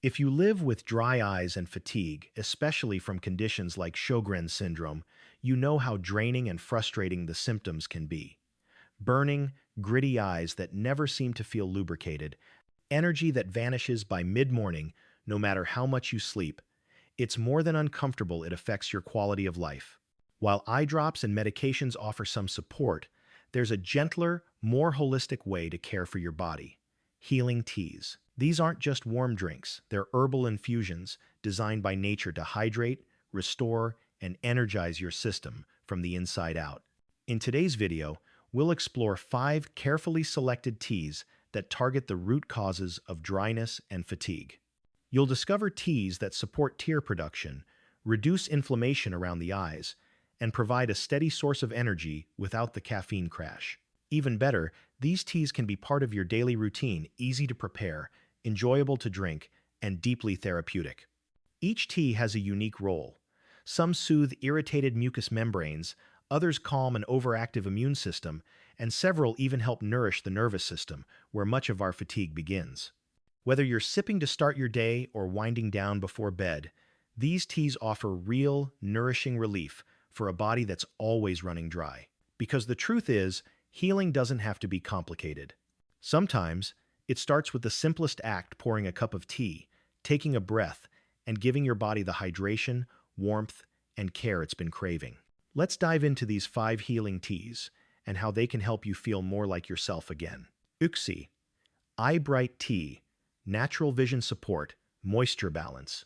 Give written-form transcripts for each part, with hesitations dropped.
If you live with dry eyes and fatigue, especially from conditions like Sjögren syndrome, you know how draining and frustrating the symptoms can be. Burning, gritty eyes that never seem to feel lubricated, energy that vanishes by mid-morning no matter how much you sleep. It's more than uncomfortable, it affects your quality of life. While eye drops and medications offer some support, there's a gentler, more holistic way to care for your body. Healing teas. These aren't just warm drinks, they're herbal infusions designed by nature to hydrate, restore, and energize your system from the inside out. In today's video, we'll explore 5 carefully selected teas that target the root causes of dryness and fatigue. You'll discover teas that support tear production, reduce inflammation around the eyes, and provide a steady source of energy without the caffeine crash. Even better, these teas can be part of your daily routine, easy to prepare, enjoyable to drink, and deeply therapeutic. Each tea has a unique role. Some soothe irritated mucous membranes, others calm an overactive immune system, and several even help nourish the nervous system, where much of our fatigue begins. Whether you're sipping to start your day or winding down before bed, these teas offer real, nourishing relief for a body that's always running dry. Because the truth is, healing doesn't have to be complicated. Sometimes, it starts with the simplest act: pouring a cup of tea, taking a breath, and giving your body the hydration, warmth, and care it's been craving. Let's dive into these 5 healing teas and how they can help you feel more like yourself again. Uxie, Eyebright Tea, natural vision support, moisture balance.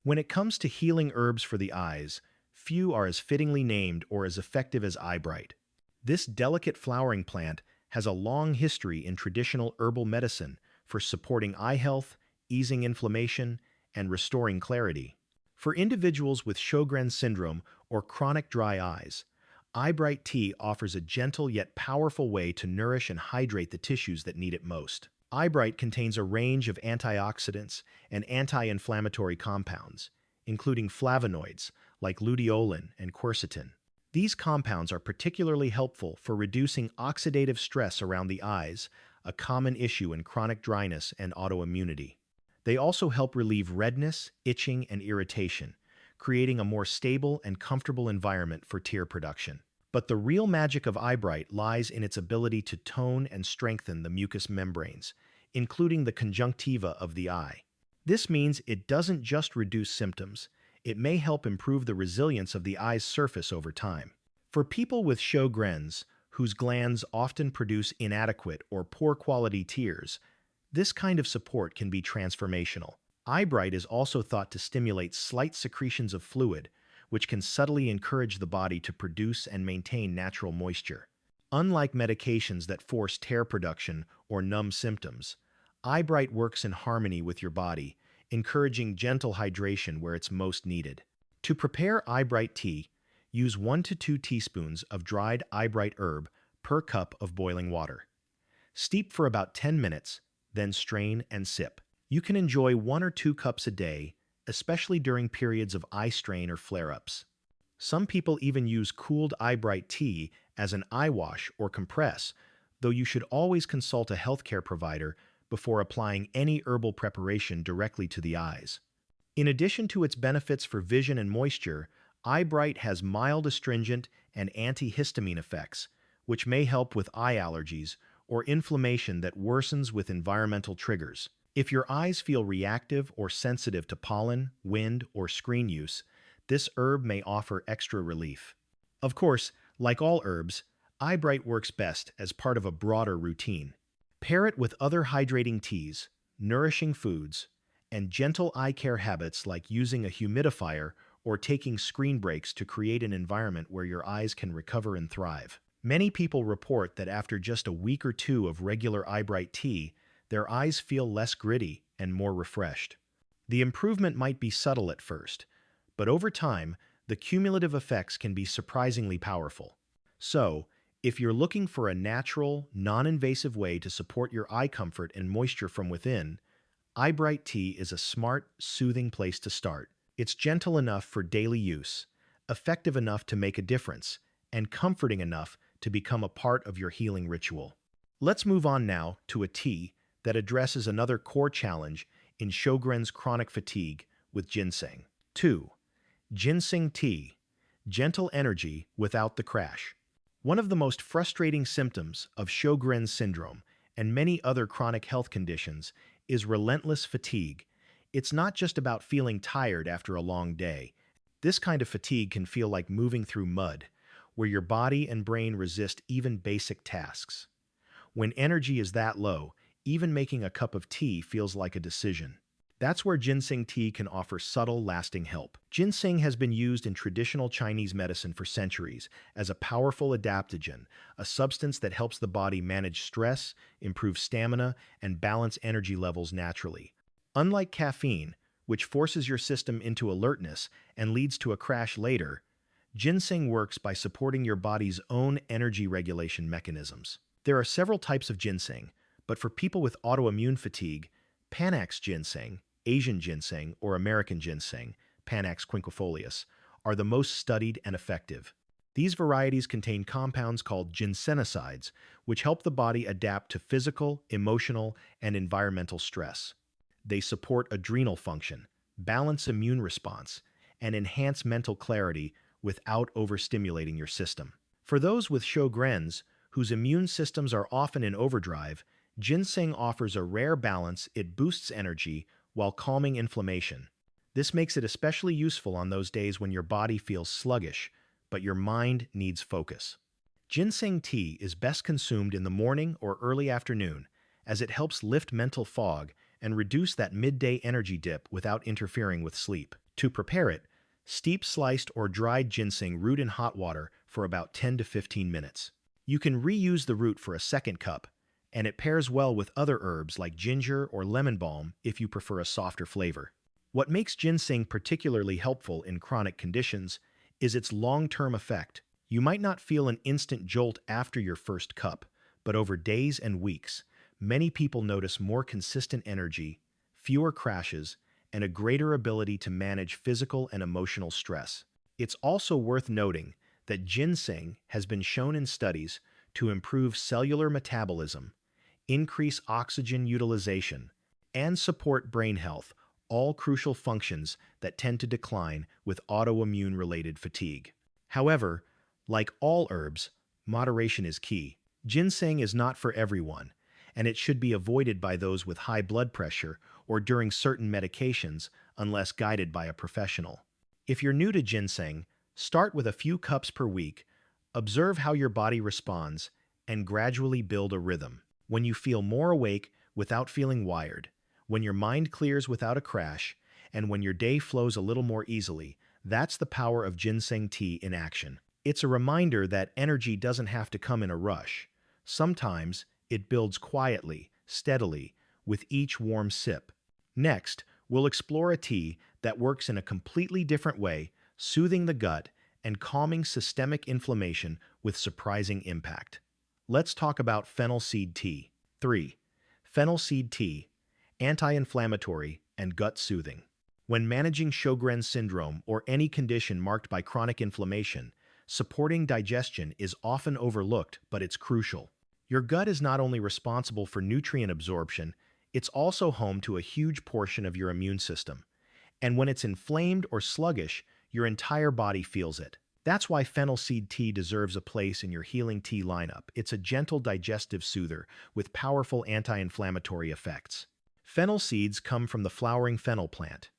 When it comes to healing herbs for the eyes, few are as fittingly named or as effective as Eyebright. This delicate flowering plant has a long history in traditional herbal medicine for supporting eye health, easing inflammation, and restoring clarity. For individuals with Sjögren syndrome or chronic dry eyes, Eyebright Tea offers a gentle yet powerful way to nourish and hydrate the tissues that need it most. Eyebright contains a range of antioxidants and anti-inflammatory compounds, including flavonoids like luteolin and quercetin. These compounds are particularly helpful for reducing oxidative stress around the eyes, a common issue in chronic dryness and autoimmunity. They also help relieve redness, itching, and irritation, creating a more stable and comfortable environment for tear production. But the real magic of Eyebright lies in its ability to tone and strengthen the mucous membranes, including the conjunctiva of the eye. This means it doesn't just reduce symptoms, it may help improve the resilience of the eye's surface over time. For people with Sjögren's, whose glands often produce inadequate or poor quality tears, this kind of support can be transformational. Eyebright is also thought to stimulate slight secretions of fluid, which can subtly encourage the body to produce and maintain natural moisture. Unlike medications that force tear production or numb symptoms, Eyebright works in harmony with your body, encouraging gentle hydration where it's most needed. To prepare Eyebright tea, use 1 to 2 teaspoons of dried Eyebright herb per cup of boiling water. Steep for about 10 minutes, then strain and sip. You can enjoy 1 or 2 cups a day, especially during periods of eye strain or flare-ups. Some people even use cooled Eyebright tea as an eye wash or compress, though you should always consult a healthcare provider before applying any herbal preparation directly to the eyes. In addition to its benefits for vision and moisture, Eyebright has mild astringent and antihistamine effects, which may help with eye allergies or inflammation that worsens with environmental triggers. If your eyes feel reactive or sensitive to pollen, wind, or screen use, this herb may offer extra relief. Of course, like all herbs, Eyebright works best as part of a broader routine. Pair it with other hydrating teas, nourishing foods, and gentle eye care habits like using a humidifier or taking screen breaks to create an environment where your eyes can recover and thrive. Many people report that after just a week or 2 of regular Eyebright tea, their eyes feel less gritty and more refreshed. The improvement might be subtle at first, but over time, the cumulative effects can be surprisingly powerful. So, if you're looking for a natural, non-invasive way to support your eye comfort and moisture from within, Eyebright tea is a smart, soothing place to start. It's gentle enough for daily use, effective enough to make a difference, and comforting enough to become a part of your healing ritual. Let's move on now to a tea that addresses another core challenge in Sjögren's chronic fatigue with ginseng. 2. Ginseng Tea, gentle energy without the crash. One of the most frustrating symptoms of Sjögren's syndrome and many other chronic health conditions is relentless fatigue. It's not just about feeling tired after a long day. This kind of fatigue can feel like moving through mud, where your body and brain resist even basic tasks. When energy is that low, even making a cup of tea feels like a decision. That's where ginseng tea can offer subtle, lasting help. Ginseng has been used in traditional Chinese medicine for centuries as a powerful adaptogen, a substance that helps the body manage stress, improve stamina, and balance energy levels naturally. Unlike caffeine, which forces your system into alertness and leads to a crash later, ginseng works by supporting your body's own energy regulation mechanisms. There are several types of ginseng, but for people with autoimmune fatigue, Panax ginseng, Asian ginseng, or American ginseng, Panax quinquefolius, are the most studied and effective. These varieties contain compounds called ginsenosides, which help the body adapt to physical, emotional, and environmental stress. They support adrenal function, balance immune response, and enhance mental clarity without overstimulating your system. For those with Sjögren's, whose immune systems are often in overdrive, ginseng offers a rare balance. It boosts energy while calming inflammation. This makes it especially useful on those days when your body feels sluggish, but your mind needs focus. Ginseng tea is best consumed in the morning or early afternoon, as it helps lift mental fog and reduce that midday energy dip without interfering with sleep. To prepare it, steep sliced or dried ginseng root in hot water for about 10 to 15 minutes. You can reuse the root for a second cup, and it pairs well with other herbs like ginger or lemon balm if you prefer a softer flavor. What makes ginseng particularly helpful in chronic conditions is its long-term effect. You might not feel an instant jolt after your first cup, but over days and weeks, many people notice more consistent energy, fewer crashes, and a greater ability to manage physical and emotional stress. It's also worth noting that ginseng has been shown in studies to improve cellular metabolism, increase oxygen utilization, and support brain health, all crucial functions that tend to decline with autoimmune-related fatigue. However, like all herbs, moderation is key. Ginseng is not for everyone, and it should be avoided by those with high blood pressure or during certain medications unless guided by a professional. If you're new to ginseng, start with a few cups per week, observe how your body responds, and gradually build a rhythm. When you feel more awake without feeling wired, when your mind clears without a crash, and when your day flows a little more easily, that's the power of ginseng tea in action. It's a reminder that energy doesn't have to come in a rush. Sometimes it builds quietly, steadily, with each warm sip. Next, we'll explore a tea that works in a completely different way, soothing the gut and calming systemic inflammation with surprising impact. Let's talk about Fennel Seed Tea. 3. Fennel Seed Tea, anti-inflammatory and gut-soothing. When managing Sjögren's syndrome or any condition marked by chronic inflammation, supporting digestion is often overlooked, but it's crucial. Your gut is not only responsible for nutrient absorption, it's also home to a huge portion of your immune system. And when it's inflamed or sluggish, your entire body feels it. That's why Fennel Seed Tea deserves a place in your healing tea lineup. It's a gentle digestive soother with powerful anti-inflammatory effects. Fennel seeds come from the flowering fennel plant,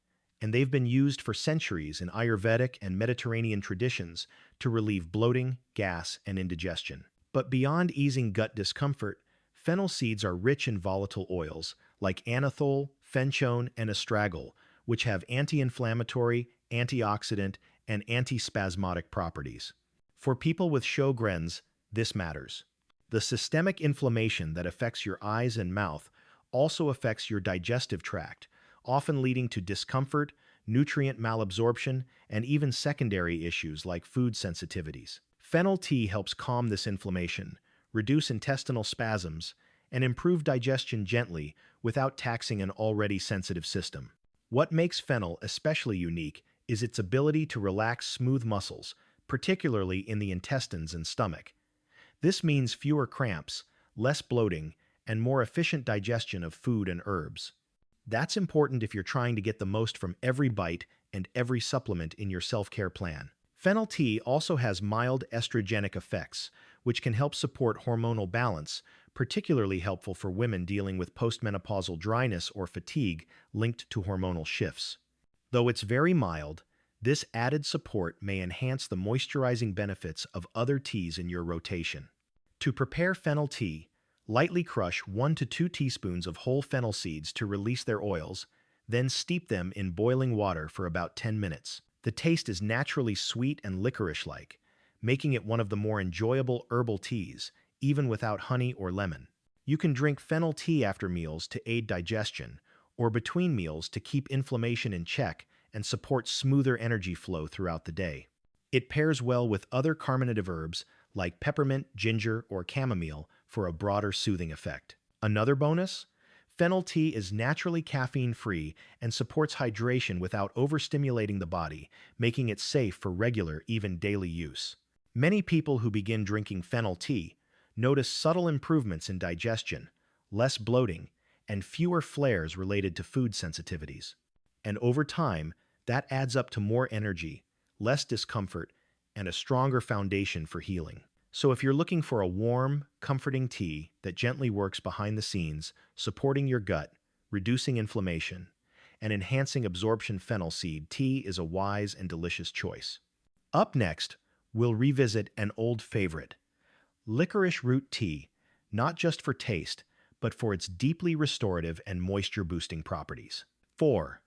and they've been used for centuries in Ayurvedic and Mediterranean traditions to relieve bloating, gas, and indigestion. But beyond easing gut discomfort, fennel seeds are rich in volatile oils like anethole, fenchone, and estragol, which have anti-inflammatory, antioxidant, and antispasmodic properties. For people with Sjögren's, this matters. The systemic inflammation that affects your eyes and mouth also affects your digestive tract, often leading to discomfort, nutrient malabsorption, and even secondary issues like food sensitivities. Fennel tea helps calm this inflammation, reduce intestinal spasms, and improve digestion gently without taxing an already sensitive system. What makes fennel especially unique is its ability to relax smooth muscles, particularly in the intestines and stomach. This means fewer cramps, less bloating, and more efficient digestion of food and herbs. That's important if you're trying to get the most from every bite and every supplement in your self-care plan. Fennel tea also has mild estrogenic effects, which can help support hormonal balance, particularly helpful for women dealing with postmenopausal dryness or fatigue linked to hormonal shifts. Though it's very mild, this added support may enhance the moisturizing benefits of other teas in your rotation. To prepare fennel tea, lightly crush 1 to 2 teaspoons of whole fennel seeds to release their oils, then steep them in boiling water for about 10 minutes. The taste is naturally sweet and licorice-like, making it one of the more enjoyable herbal teas, even without honey or lemon. You can drink fennel tea after meals to aid digestion, or between meals to keep inflammation in check and support smoother energy flow throughout the day. It pairs well with other carminative herbs like peppermint, ginger, or chamomile for a broader soothing effect. Another bonus? Fennel tea is naturally caffeine-free and supports hydration without overstimulating the body, making it safe for regular, even daily use. Many people who begin drinking fennel tea notice subtle improvements in digestion, less bloating, and fewer flares related to food sensitivities. And over time, that adds up to more energy, less discomfort, and a stronger foundation for healing. So if you're looking for a warm, comforting tea that gently works behind the scenes, supporting your gut, reducing inflammation, and enhancing absorption, Fennel Seed Tea is a wise and delicious choice. Up next, we'll revisit an old favorite, Licorice Root Tea, not just for taste, but for its deeply restorative and moisture-boosting properties. 4.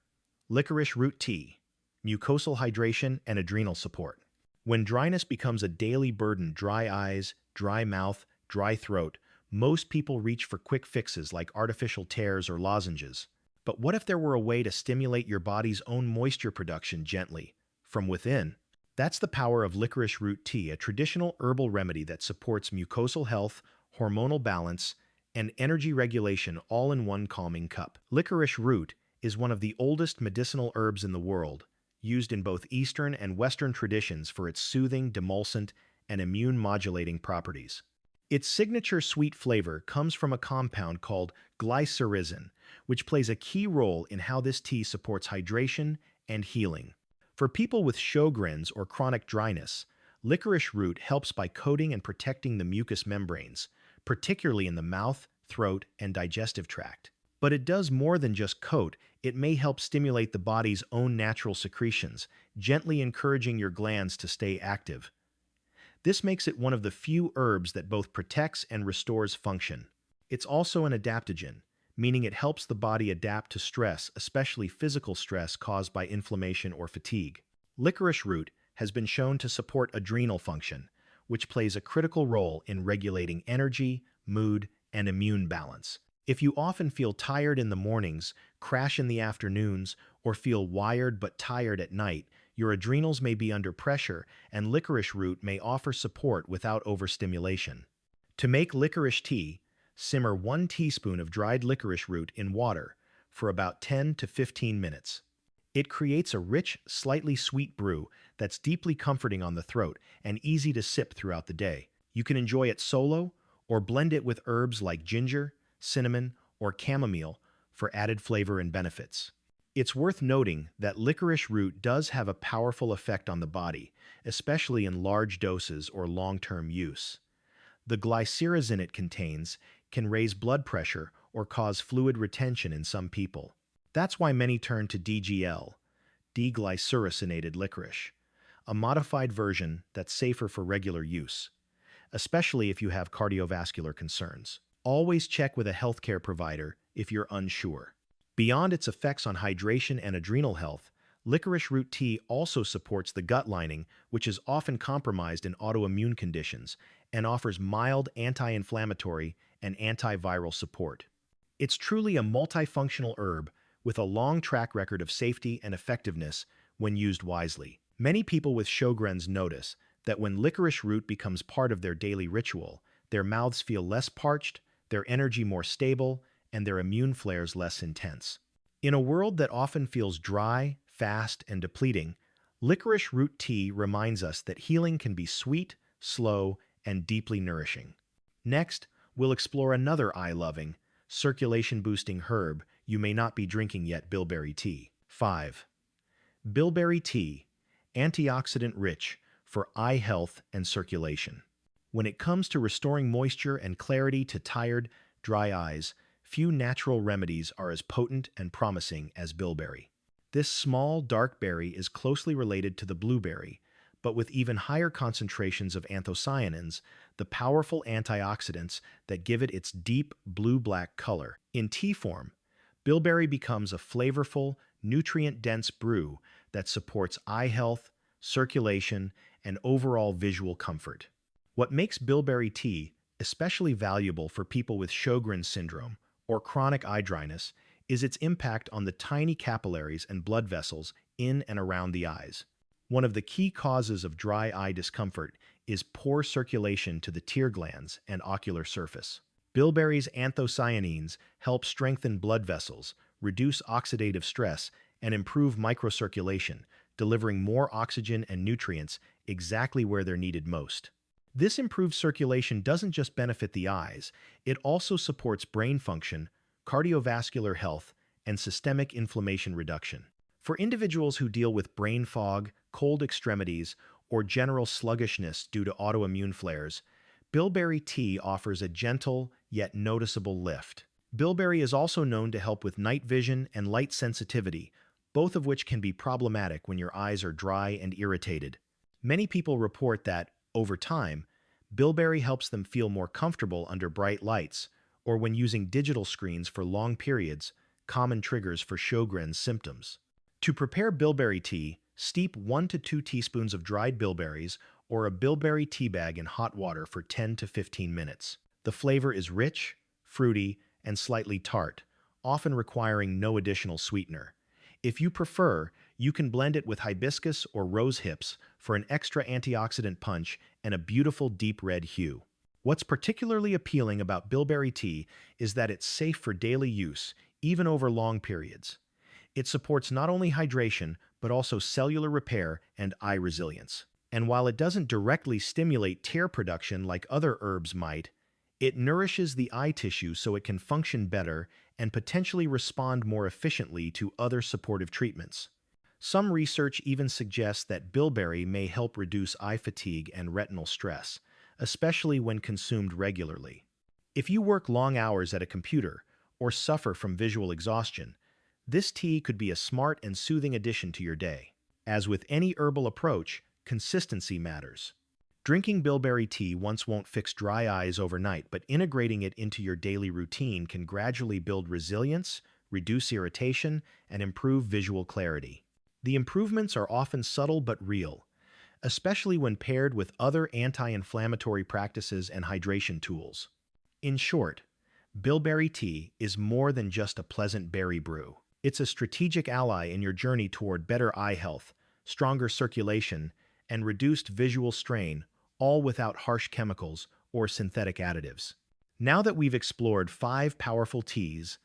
Licorice Root Tea, mucosal hydration and adrenal support. When dryness becomes a daily burden, dry eyes, dry mouth, dry throat, most people reach for quick fixes like artificial tears or lozenges. But what if there were a way to stimulate your body's own moisture production gently, from within? That's the power of licorice root tea, a traditional herbal remedy that supports mucosal health, hormonal balance, and energy regulation all in one calming cup. Licorice root is one of the oldest medicinal herbs in the world, used in both Eastern and Western traditions for its soothing, demulcent, and immune-modulating properties. Its signature sweet flavor comes from a compound called glycyrrhizin, which plays a key role in how this tea supports hydration and healing. For people with Sjögren's or chronic dryness, licorice root helps by coating and protecting the mucous membranes, particularly in the mouth, throat, and digestive tract. But it does more than just coat. It may help stimulate the body's own natural secretions, gently encouraging your glands to stay active. This makes it one of the few herbs that both protects and restores function. It's also an adaptogen, meaning it helps the body adapt to stress, especially physical stress caused by inflammation or fatigue. Licorice root has been shown to support adrenal function, which plays a critical role in regulating energy, mood, and immune balance. If you often feel tired in the mornings, crash in the afternoons, or feel wired but tired at night, your adrenals may be under pressure, and licorice root may offer support without overstimulation. To make licorice tea, simmer 1 teaspoon of dried licorice root in water for about 10 to 15 minutes. It creates a rich, slightly sweet brew that's deeply comforting on the throat and easy to sip throughout the day. You can enjoy it solo or blend it with herbs like ginger, cinnamon, or chamomile for added flavor and benefits. It's worth noting that licorice root does have a powerful effect on the body, especially in large doses or long-term use. The glycyrrhizin it contains can raise blood pressure or cause fluid retention in some people. That's why many turn to DGL, deglycyrrhizinated licorice, a modified version that's safer for regular use, especially if you have cardiovascular concerns. Always check with a healthcare provider if you're unsure. Beyond its effects on hydration and adrenal health, licorice root tea also supports the gut lining, which is often compromised in autoimmune conditions, and offers mild anti-inflammatory and antiviral support. It's truly a multifunctional herb with a long track record of safety and effectiveness when used wisely. Many people with Sjögren's notice that when licorice root becomes part of their daily ritual, their mouths feel less parched, their energy more stable, and their immune flares less intense. In a world that often feels dry, fast, and depleting, licorice root tea reminds us that healing can be sweet, slow, and deeply nourishing. Next, we'll explore another eye-loving, circulation-boosting herb, you may not be drinking yet bilberry tea. 5. Bilberry tea, antioxidant rich for eye health and circulation. When it comes to restoring moisture and clarity to tired, dry eyes, few natural remedies are as potent and promising as bilberry. This small, dark berry is closely related to the blueberry, but with even higher concentrations of anthocyanins, the powerful antioxidants that give it its deep blue-black color. In tea form, bilberry becomes a flavorful, nutrient-dense brew that supports eye health, circulation, and overall visual comfort. What makes bilberry tea especially valuable for people with Sjögren syndrome or chronic eye dryness is its impact on the tiny capillaries and blood vessels in and around the eyes. One of the key causes of dry eye discomfort is poor circulation to the tear glands and ocular surface. Bilberry's anthocyanins help strengthen blood vessels, reduce oxidative stress, and improve microcirculation, delivering more oxygen and nutrients exactly where they're needed most. This improved circulation doesn't just benefit the eyes, it also supports brain function, cardiovascular health, and systemic inflammation reduction. For individuals who deal with brain fog, cold extremities, or general sluggishness due to autoimmune flares, bilberry tea offers a gentle yet noticeable lift. Bilberry is also known to help with night vision and light sensitivity, both of which can be problematic when your eyes are dry and irritated. Many people report that, over time, bilberry helps them feel more comfortable under bright lights, or when using digital screens for long periods, common triggers for Sjögren's symptoms. To prepare bilberry tea, steep 1 to 2 teaspoons of dried bilberries or a bilberry tea bag in hot water for 10 to 15 minutes. The flavor is rich, fruity, and slightly tart, often requiring no additional sweetener. If you prefer, you can blend it with hibiscus or rose hips for an extra antioxidant punch and a beautiful deep red hue. What's particularly appealing about bilberry tea is that it's safe for daily use, even over long periods. It supports not only hydration, but also cellular repair and eye resilience. And while it doesn't directly stimulate tear production like other herbs might, it nourishes the eye tissue so it can function better and potentially respond more efficiently to other supportive treatments. Some research even suggests that bilberry may help reduce eye fatigue and retinal stress, especially when consumed regularly. If you work long hours at a computer or suffer from visual exhaustion, this tea could be a smart and soothing addition to your day. As with any herbal approach, consistency matters. Drinking bilberry tea once won't fix dry eyes overnight, but integrating it into your daily routine can gradually build resilience, reduce irritation, and improve visual clarity. The improvements are often subtle but real, especially when paired with other anti-inflammatory practices and hydration tools. In short, bilberry tea is more than just a pleasant berry brew. It's a strategic ally in your journey toward better eye health, stronger circulation, and reduced visual strain, all without harsh chemicals or synthetic additives. Now that we've explored 5 powerful teas,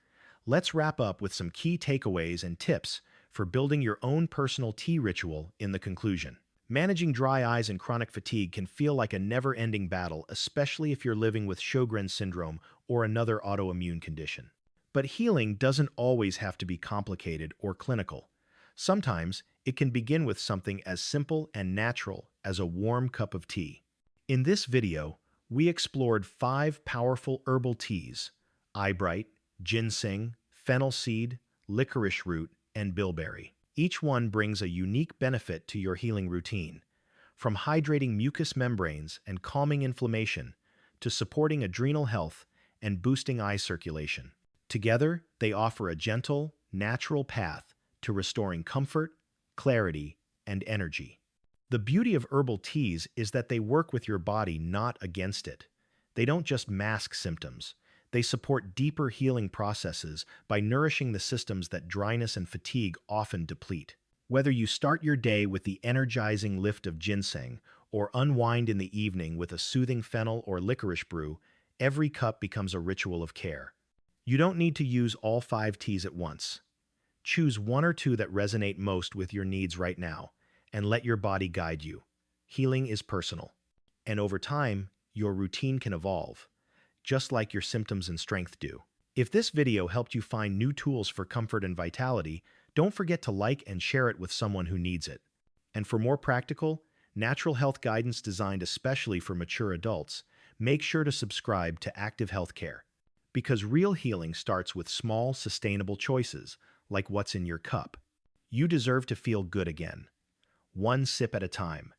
let's wrap up with some key takeaways and tips for building your own personal tea ritual in the conclusion. Managing dry eyes and chronic fatigue can feel like a never-ending battle, especially if you're living with Sjögren syndrome or another autoimmune condition. But healing doesn't always have to be complicated or clinical. Sometimes it can begin with something as simple and natural as a warm cup of tea. In this video, we explored 5 powerful herbal teas: Eyebright, Ginseng, Fennel Seed, Licorice Root, and Bilberry. Each one brings a unique benefit to your healing routine, from hydrating mucous membranes and calming inflammation to supporting adrenal health and boosting eye circulation. Together, they offer a gentle, natural path to restoring comfort, clarity, and energy. The beauty of herbal teas is that they work with your body, not against it. They don't just mask symptoms. They support deeper healing processes by nourishing the systems that dryness and fatigue often deplete. Whether you start your day with the energizing lift of ginseng or unwind in the evening with a soothing fennel or licorice brew, every cup becomes a ritual of care. You don't need to use all 5 teas at once. Choose 1 or 2 that resonate most with your needs right now, and let your body guide you. Healing is personal, and over time, your routine can evolve, just like your symptoms and strength do. If this video helped you find new tools for comfort and vitality, don't forget to like and share it with someone who needs it. And for more practical, natural health guidance designed especially for mature adults, make sure to subscribe to Active Healthcare. Because real healing starts with small, sustainable choices, like what's in your cup. You deserve to feel good again, one sip at a time.